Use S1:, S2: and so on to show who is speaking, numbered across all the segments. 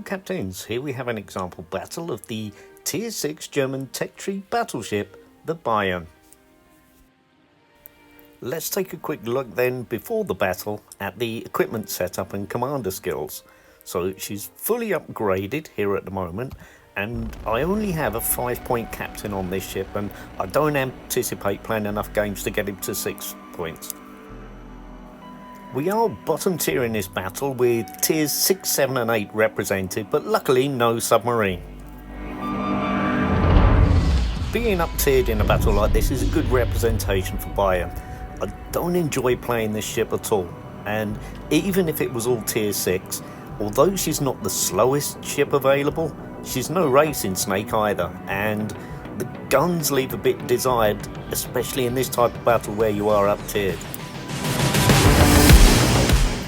S1: Captains, here we have an example battle of the Tier 6 German tech tree battleship, the Bayern. Let's take a quick look then before the battle at the equipment setup and commander skills. So she's fully upgraded here at the moment, and I only have a 5-point captain on this ship, and I don't anticipate playing enough games to get him to 6 points. We are bottom tier in this battle with tiers 6, 7 and 8 represented, but luckily no submarine. Being up tiered in a battle like this is a good representation for Bayern. I don't enjoy playing this ship at all, and even if it was all tier 6, although she's not the slowest ship available, she's no racing snake either, and the guns leave a bit desired, especially in this type of battle where you are up tiered.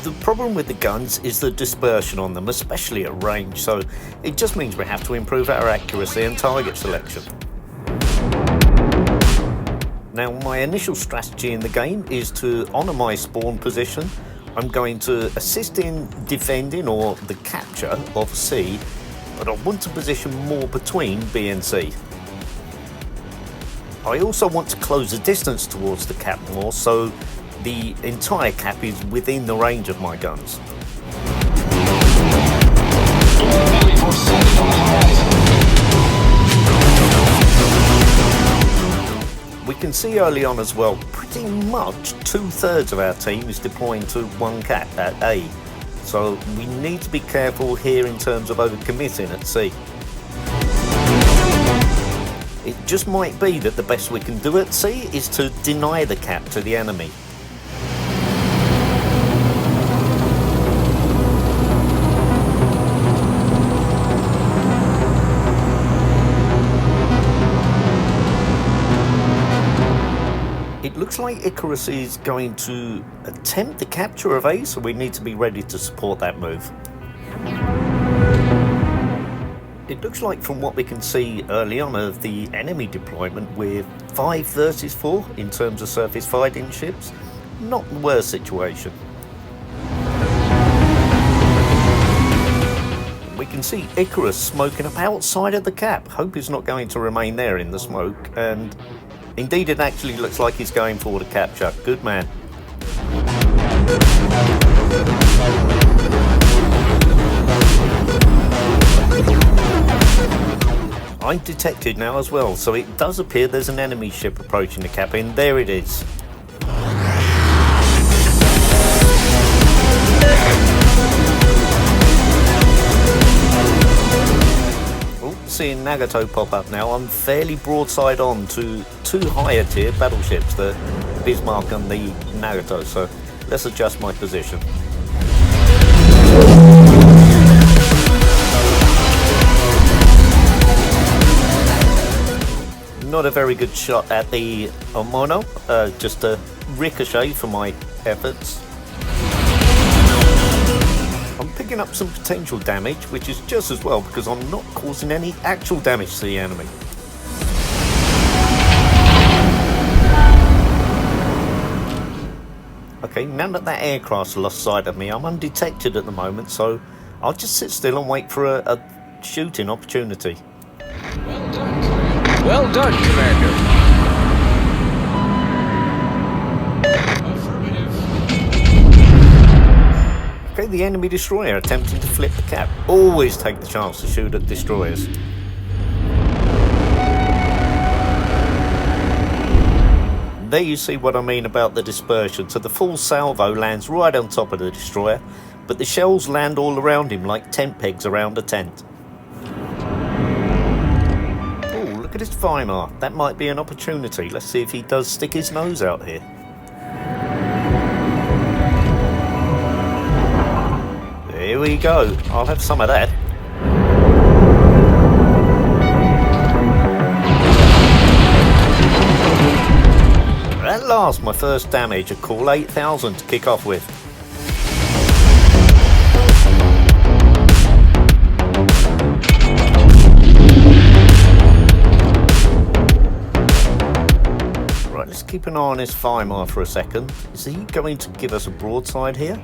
S1: The problem with the guns is the dispersion on them, especially at range, so it just means we have to improve our accuracy and target selection. Now, my initial strategy in the game is to honour my spawn position. I'm going to assist in defending or the capture of C, but I want to position more between B and C. I also want to close the distance towards the cap more, so the entire cap is within the range of my guns. We can see early on as well, pretty much 2/3 of our team is deploying to one cap at A. So we need to be careful here in terms of overcommitting at C. It just might be that the best we can do at C is to deny the cap to the enemy. It looks like Icarus is going to attempt the capture of A, so we need to be ready to support that move. It looks like, from what we can see early on of the enemy deployment, we're 5 versus 4 in terms of surface fighting ships. Not the worst situation. We can see Icarus smoking up outside of the cap. Hope he's not going to remain there in the smoke, and indeed it actually looks like he's going for the capture. Good man. I'm detected now as well, so it does appear there's an enemy ship approaching the cap, and there it is. Seeing Nagato pop up now, I'm fairly broadside on to 2 higher tier battleships, the Bismarck and the Nagato, so let's adjust my position. Not a very good shot at the Omono, just a ricochet for my efforts. I'm picking up some potential damage, which is just as well because I'm not causing any actual damage to the enemy. Okay, now that that aircraft's lost sight of me, I'm undetected at the moment, so I'll just sit still and wait for a shooting opportunity.
S2: Well done, well done, Commander.
S1: Okay, the enemy destroyer attempting to flip the cap. Always take the chance to shoot at destroyers. There you see what I mean about the dispersion. So the full salvo lands right on top of the destroyer, but the shells land all around him like tent pegs around a tent. Oh, look at his Weimar. That might be an opportunity. Let's see if he does stick his nose out here. Here we go. I'll have some of that. At last, my first damage, a cool 8,000 to kick off with. Right, let's keep an eye on his Weimar for a second. Is he going to give us a broadside here?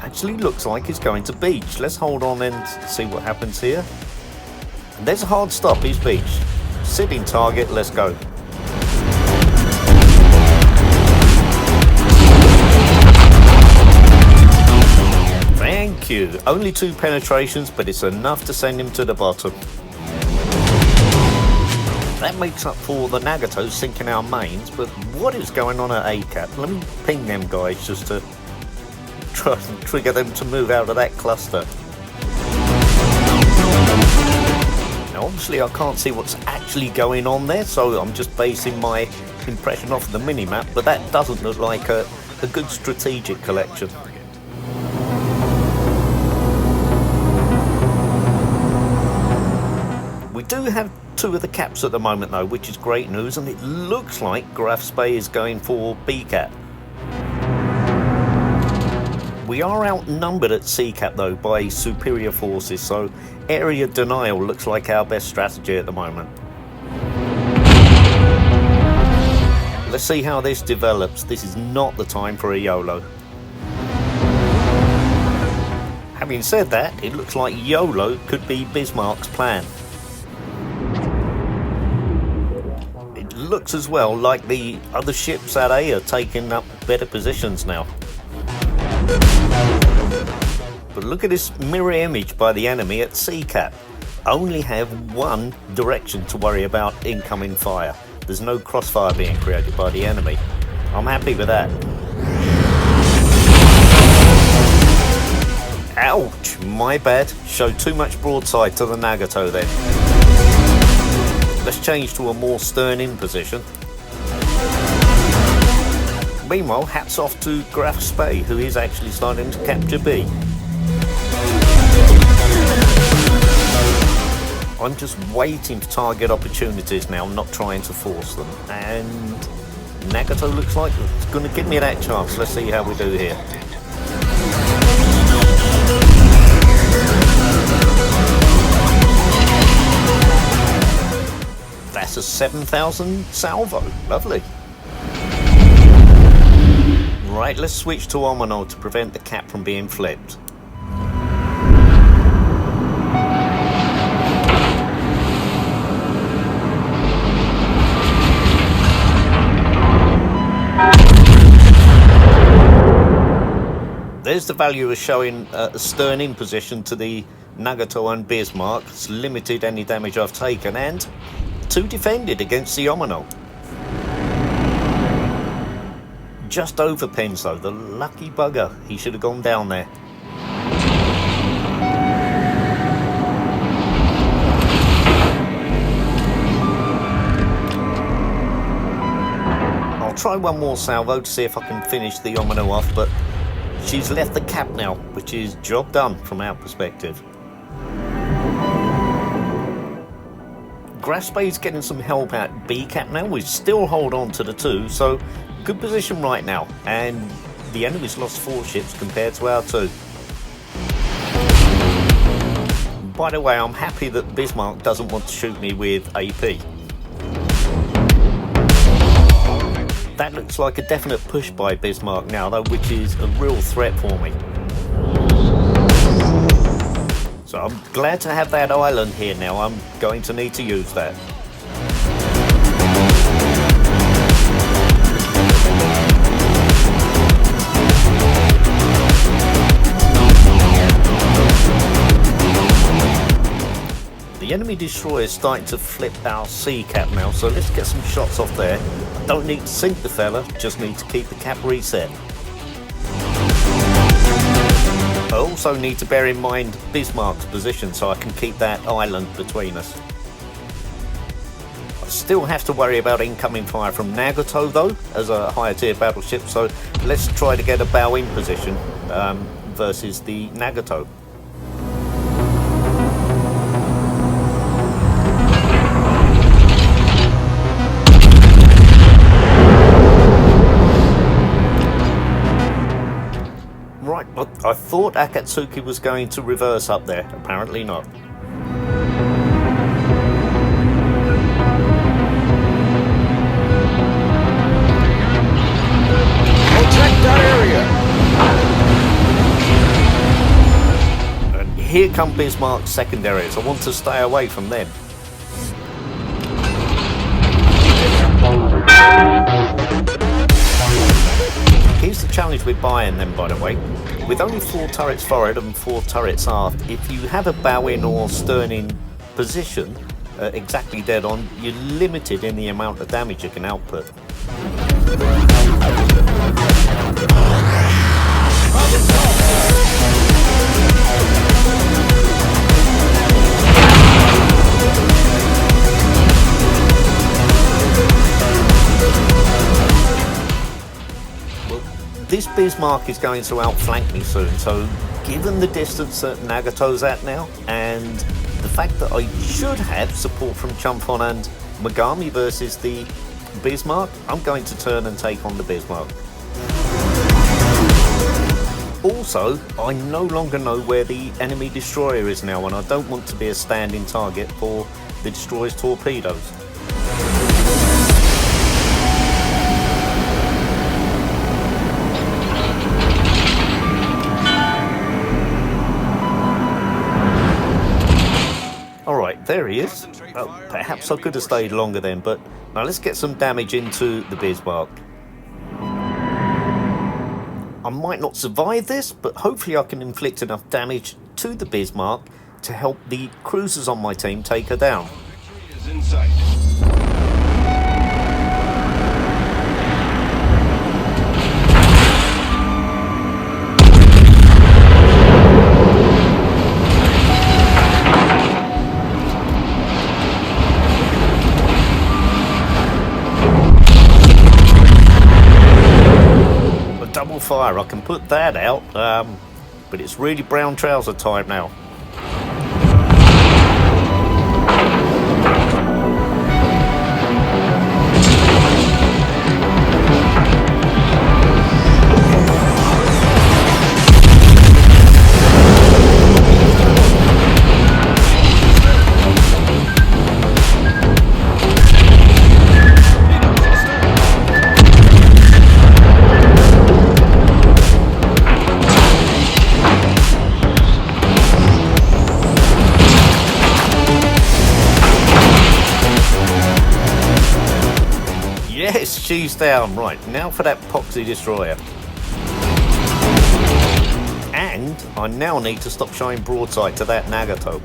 S1: Actually looks like he's going to beach. Let's hold on and see what happens here. And there's a hard stop, he's beached. Sitting target, let's go. Thank you. Only 2 penetrations, but it's enough to send him to the bottom. That makes up for the Nagato sinking our mains, but what is going on at ACAP? Let me ping them guys just to try and trigger them to move out of that cluster. Now obviously I can't see what's actually going on there, so I'm just basing my impression off the minimap, but that doesn't look like a good strategic collection. We do have 2 of the caps at the moment though, which is great news, and it looks like Graf Spee is going for B cap. We are outnumbered at C cap though by superior forces, so area denial looks like our best strategy at the moment. Let's see how this develops. This is not the time for a YOLO. Having said that, it looks like YOLO could be Bismarck's plan. Looks as well like the other ships at A are taking up better positions now. But look at this mirror image by the enemy at C cap. Only have one direction to worry about incoming fire. There's no crossfire being created by the enemy. I'm happy with that. Ouch, my bad. Showed too much broadside to the Nagato then. Let's change to a more stern-in position. Meanwhile, hats off to Graf Spee, who is actually starting to capture B. I'm just waiting for target opportunities now, not trying to force them. And Nagato looks like it's going to give me that chance. Let's see how we do here. That's a 7,000 salvo. Lovely. Right, let's switch to Omino to prevent the cap from being flipped. There's the value of showing a stern-in position to the Nagato and Bismarck. It's limited any damage I've taken, and 2 defended against the Omino. Just over pins though, the lucky bugger. He should have gone down there. I'll try one more salvo to see if I can finish the Omino off, but she's left the cap now, which is job done from our perspective. Graf Spee's getting some help at B cap now. We still hold on to the 2, so good position right now. And the enemy's lost 4 ships compared to our 2. By the way, I'm happy that Bismarck doesn't want to shoot me with AP. That looks like a definite push by Bismarck now though, which is a real threat for me. So I'm glad to have that island here now. I'm going to need to use that. The enemy destroyer is starting to flip our C cap now, so let's get some shots off there. I don't need to sink the fella, just need to keep the cap reset. I also need to bear in mind Bismarck's position so I can keep that island between us. I still have to worry about incoming fire from Nagato though, as a higher tier battleship, so let's try to get a bow-in position versus the Nagato. Right, but I thought Akatsuki was going to reverse up there. Apparently not.
S2: Protect that area!
S1: here come Bismarck's secondaries. I want to stay away from them. Here's the challenge with Bayern then, by the way. With only 4 turrets forward and 4 turrets aft, if you have a bow in or stern in position exactly dead on, you're limited in the amount of damage you can output. This Bismarck is going to outflank me soon, so given the distance that Nagato's at now, and the fact that I should have support from Champon and Megami versus the Bismarck, I'm going to turn and take on the Bismarck. Also, I no longer know where the enemy destroyer is now, and I don't want to be a standing target for the destroyer's torpedoes. Alright, there he is. Perhaps I could have stayed longer then, but now let's get some damage into the Bismarck. I might not survive this, but hopefully I can inflict enough damage to the Bismarck to help the cruisers on my team take her down. Double fire, I can put that out, but it's really brown trouser time now. Yes, she's down. Right, now for that poxy destroyer. And I now need to stop showing broadside to that Nagato.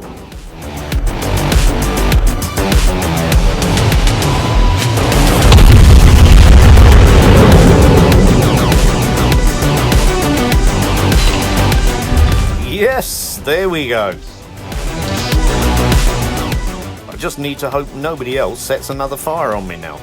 S1: Yes, there we go. I just need to hope nobody else sets another fire on me now.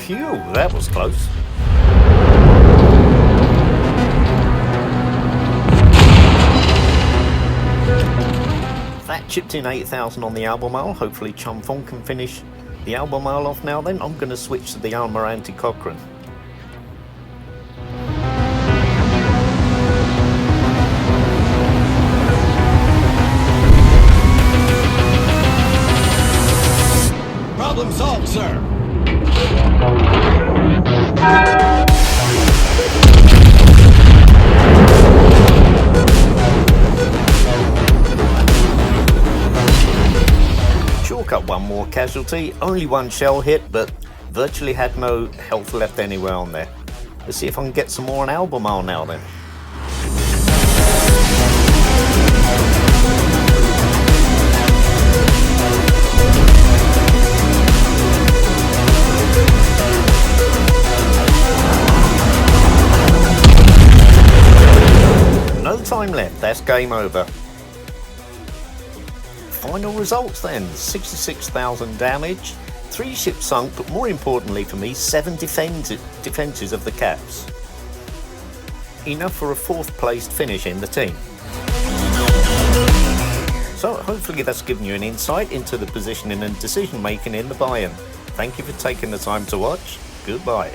S1: Phew, that was close. That chipped in 8,000 on the Albemarle. Hopefully Chumfong can finish the Albemarle off now then. I'm going to switch to the Almirante Cochrane.
S2: Problem solved, sir.
S1: Chalk up one more casualty, only one shell hit, but virtually had no health left anywhere on there. Let's see if I can get some more on Albemarle now then. No time left, that's game over. Final results then, 66,000 damage, 3 ships sunk, but more importantly for me, 7 defences of the caps. Enough for a 4th placed finish in the team. So hopefully that's given you an insight into the positioning and decision making in the Bayern. Thank you for taking the time to watch. Goodbye.